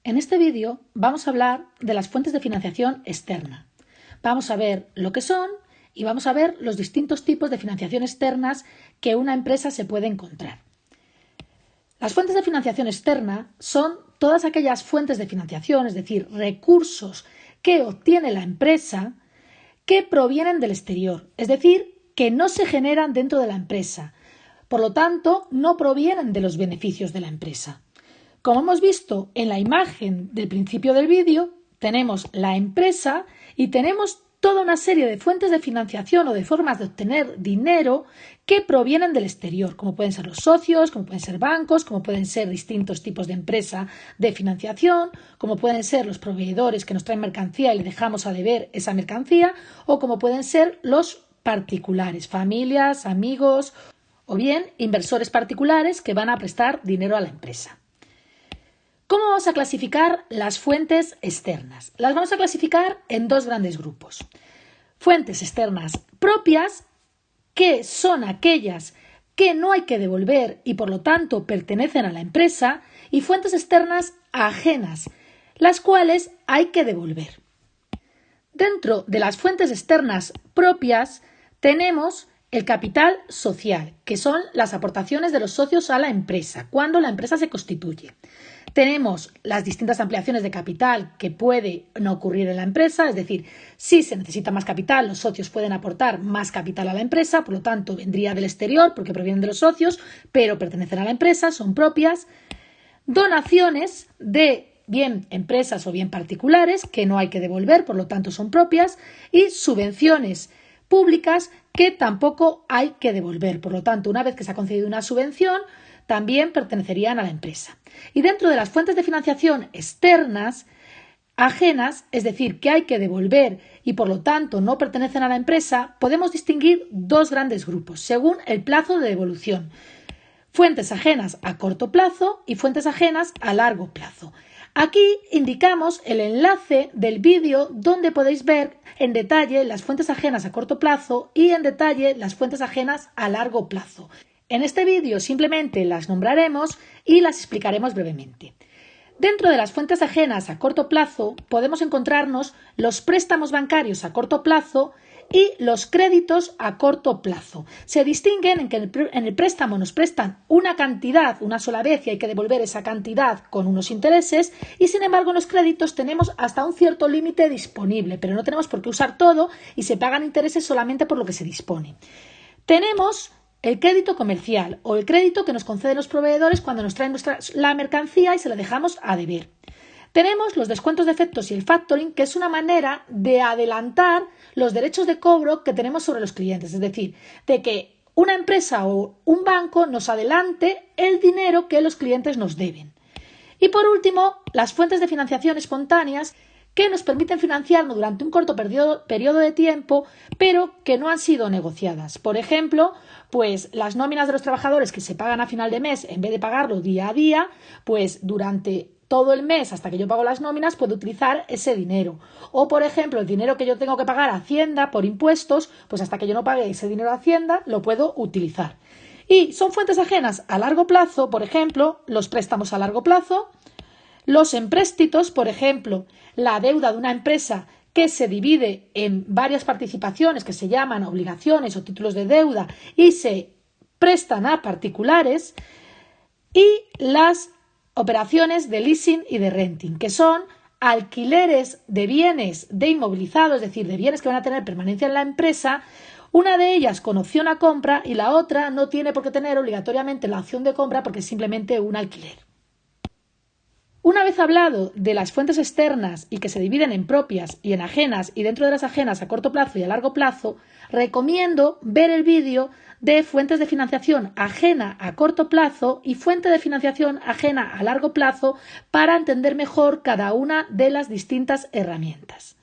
En este vídeo vamos a hablar de las fuentes de financiación externa. Vamos a ver lo que son y vamos a ver los distintos tipos de financiación externas que una empresa se puede encontrar. Las fuentes de financiación externa son todas aquellas fuentes de financiación, es decir, recursos que obtiene la empresa que provienen del exterior, es decir, que no se generan dentro de la empresa. Por lo tanto, no provienen de los beneficios de la empresa. Como hemos visto en la imagen del principio del vídeo, tenemos la empresa y tenemos toda una serie de fuentes de financiación o de formas de obtener dinero que provienen del exterior, como pueden ser los socios, como pueden ser bancos, como pueden ser distintos tipos de empresa de financiación, como pueden ser los proveedores que nos traen mercancía y le dejamos a deber esa mercancía, o como pueden ser los particulares, familias, amigos o bien inversores particulares que van a prestar dinero a la empresa. ¿Cómo vamos a clasificar las fuentes externas? Las vamos a clasificar en dos grandes grupos. Fuentes externas propias, que son aquellas que no hay que devolver y por lo tanto pertenecen a la empresa, y fuentes externas ajenas, las cuales hay que devolver. Dentro de las fuentes externas propias tenemos el capital social, que son las aportaciones de los socios a la empresa, cuando la empresa se constituye. Tenemos las distintas ampliaciones de capital que pueden ocurrir en la empresa, es decir, si se necesita más capital, los socios pueden aportar más capital a la empresa, por lo tanto vendría del exterior porque provienen de los socios, pero pertenecen a la empresa, son propias. Donaciones de bien empresas o bien particulares que no hay que devolver, por lo tanto son propias, y subvenciones públicas que tampoco hay que devolver, por lo tanto, una vez que se ha concedido una subvención, también pertenecerían a la empresa. Y dentro de las fuentes de financiación externas, ajenas, es decir, que hay que devolver y por lo tanto no pertenecen a la empresa, podemos distinguir dos grandes grupos, según el plazo de devolución. Fuentes ajenas a corto plazo y fuentes ajenas a largo plazo. Aquí indicamos el enlace del vídeo donde podéis ver en detalle las fuentes ajenas a corto plazo y en detalle las fuentes ajenas a largo plazo. En este vídeo simplemente las nombraremos y las explicaremos brevemente. Dentro de las fuentes ajenas a corto plazo podemos encontrarnos los préstamos bancarios a corto plazo y los créditos a corto plazo. Se distinguen en que en el préstamo nos prestan una cantidad una sola vez y hay que devolver esa cantidad con unos intereses, y sin embargo en los créditos tenemos hasta un cierto límite disponible, pero no tenemos por qué usar todo y se pagan intereses solamente por lo que se dispone. Tenemos el crédito comercial o el crédito que nos conceden los proveedores cuando nos traen la mercancía y se la dejamos a deber. Tenemos los descuentos de efectos y el factoring, que es una manera de adelantar los derechos de cobro que tenemos sobre los clientes, es decir, de que una empresa o un banco nos adelante el dinero que los clientes nos deben. Y por último, las fuentes de financiación espontáneas, que nos permiten financiarnos durante un corto periodo de tiempo, pero que no han sido negociadas. Por ejemplo, pues las nóminas de los trabajadores que se pagan a final de mes, en vez de pagarlo día a día, pues durante todo el mes hasta que yo pago las nóminas puedo utilizar ese dinero. O, por ejemplo, el dinero que yo tengo que pagar a Hacienda por impuestos, pues hasta que yo no pague ese dinero a Hacienda lo puedo utilizar. Y son fuentes ajenas a largo plazo, por ejemplo, los préstamos a largo plazo, los empréstitos, por ejemplo, la deuda de una empresa que se divide en varias participaciones que se llaman obligaciones o títulos de deuda y se prestan a particulares, y las operaciones de leasing y de renting, que son alquileres de bienes de inmovilizado, es decir, de bienes que van a tener permanencia en la empresa, una de ellas con opción a compra y la otra no tiene por qué tener obligatoriamente la opción de compra porque es simplemente un alquiler. Una vez hablado de las fuentes externas y que se dividen en propias y en ajenas, y dentro de las ajenas a corto plazo y a largo plazo, recomiendo ver el vídeo de fuentes de financiación ajena a corto plazo y fuente de financiación ajena a largo plazo para entender mejor cada una de las distintas herramientas.